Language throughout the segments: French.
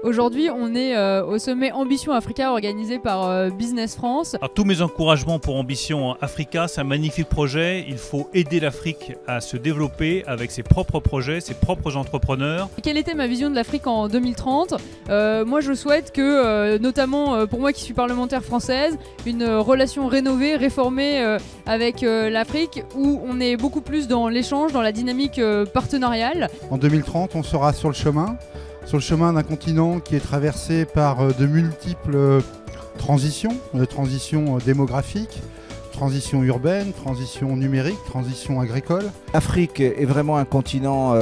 Aujourd'hui, on est au sommet Ambition Africa organisé par Business France. Alors, tous mes encouragements pour Ambition Africa, c'est un magnifique projet. Il faut aider l'Afrique à se développer avec ses propres projets, ses propres entrepreneurs. Quelle était ma vision de l'Afrique en 2030 ? Moi, je souhaite que, notamment pour moi qui suis parlementaire française, une relation rénovée, réformée avec l'Afrique, où on est beaucoup plus dans l'échange, dans la dynamique partenariale. En 2030, on sera sur le chemin d'un continent qui est traversé par de multiples transitions démographiques, transition urbaine, transition numérique, transition agricole. L'Afrique est vraiment un continent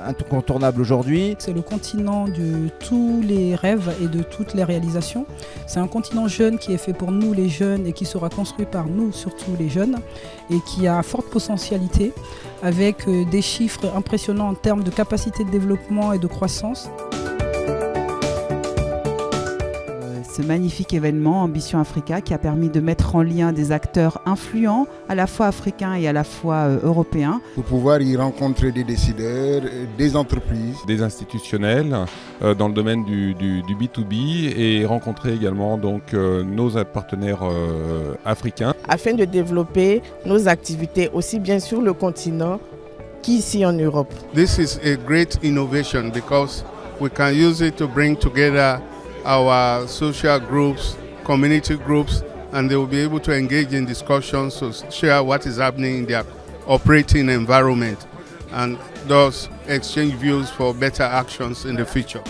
incontournable aujourd'hui. C'est le continent de tous les rêves et de toutes les réalisations. C'est un continent jeune qui est fait pour nous les jeunes et qui sera construit par nous, surtout les jeunes, et qui a forte potentialité avec des chiffres impressionnants en termes de capacité de développement et de croissance. Ce magnifique événement Ambition Africa qui a permis de mettre en lien des acteurs influents, à la fois africains et à la fois européens. Pour pouvoir y rencontrer des décideurs, des entreprises. Des institutionnels dans le domaine du B2B et rencontrer également donc, nos partenaires africains. Afin de développer nos activités aussi bien sur le continent qu'ici en Europe. This is a great innovation because we can use it to bring together our social groups, community groups, and they will be able to engage in discussions to share what is happening in their operating environment and thus exchange views for better actions in the future.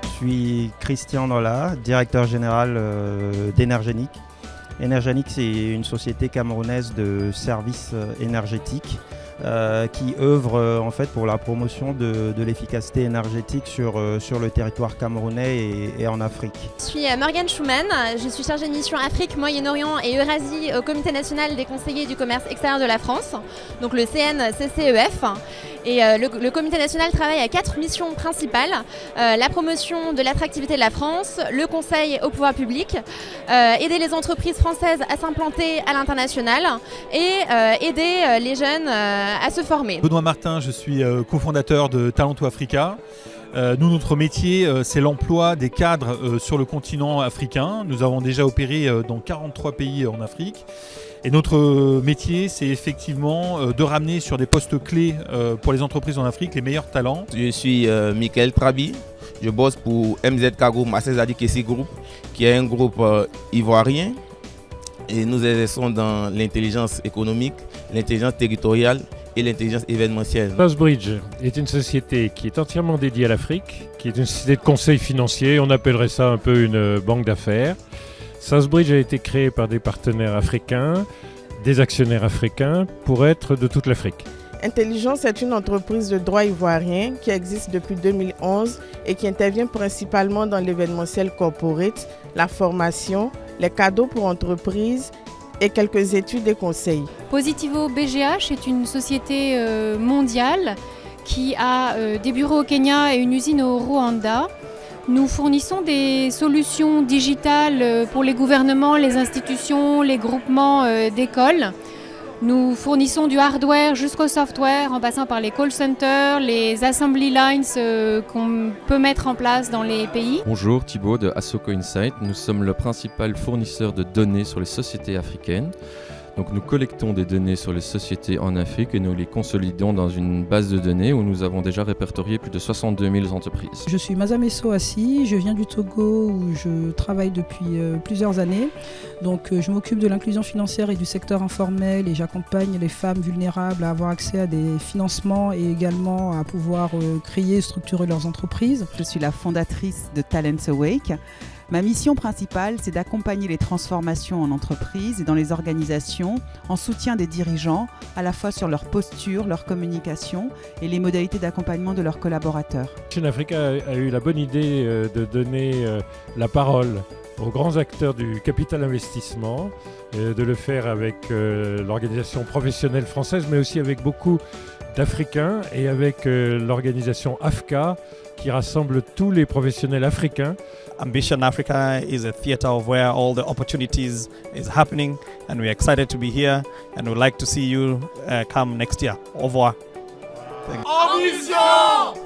Je suis Christian Nola, directeur général d'Energenic. Energenic, c'est une société camerounaise de services énergétiques qui œuvre en fait pour la promotion de l'efficacité énergétique sur le territoire camerounais et en Afrique. Je suis Morgane Schumann, je suis chargée de mission Afrique, Moyen-Orient et Eurasie au Comité national des conseillers du commerce extérieur de la France, donc le CNCCEF. Et le Comité national travaille à 4 missions principales, la promotion de l'attractivité de la France, le conseil au pouvoir public, aider les entreprises françaises à s'implanter à l'international et aider les jeunes à se former. Benoît Martin, je suis cofondateur de Talento Africa. Nous, notre métier, c'est l'emploi des cadres sur le continent africain. Nous avons déjà opéré dans 43 pays en Afrique. Et notre métier, c'est effectivement de ramener sur des postes clés pour les entreprises en Afrique les meilleurs talents. Je suis Michael Trabi, je bosse pour MZ Cargo Massezadi Kessi Group, qui est un groupe ivoirien. Et nous exerçons dans l'intelligence économique, l'intelligence territoriale et l'intelligence événementielle. Southbridge est une société qui est entièrement dédiée à l'Afrique, qui est une société de conseil financier, on appellerait ça un peu une banque d'affaires. Southbridge a été créé par des partenaires africains, des actionnaires africains, pour être de toute l'Afrique. Intelligence est une entreprise de droit ivoirien qui existe depuis 2011 et qui intervient principalement dans l'événementiel corporate, la formation, les cadeaux pour entreprises et quelques études et conseils. Positivo BGH est une société mondiale qui a des bureaux au Kenya et une usine au Rwanda. Nous fournissons des solutions digitales pour les gouvernements, les institutions, les groupements d'écoles. Nous fournissons du hardware jusqu'au software en passant par les call centers, les assembly lines qu'on peut mettre en place dans les pays. Bonjour, Thibaut de Asoko Insight. Nous sommes le principal fournisseur de données sur les sociétés africaines. Donc nous collectons des données sur les sociétés en Afrique et nous les consolidons dans une base de données où nous avons déjà répertorié plus de 62 000 entreprises. Je suis Mazameso Assi, je viens du Togo où je travaille depuis plusieurs années. Donc je m'occupe de l'inclusion financière et du secteur informel et j'accompagne les femmes vulnérables à avoir accès à des financements et également à pouvoir créer et structurer leurs entreprises. Je suis la fondatrice de Talents Awake. Ma mission principale, c'est d'accompagner les transformations en entreprise et dans les organisations en soutien des dirigeants, à la fois sur leur posture, leur communication et les modalités d'accompagnement de leurs collaborateurs. Action Africa a eu la bonne idée de donner la parole aux grands acteurs du capital investissement, de le faire avec l'organisation professionnelle française, mais aussi avec beaucoup d'Africains et avec l'organisation AFCA qui rassemble tous les professionnels africains. Ambition Africa is a theater of where all the opportunities is happening and we're excited to be here and we'd like to see you come next year. Au revoir. Ambition!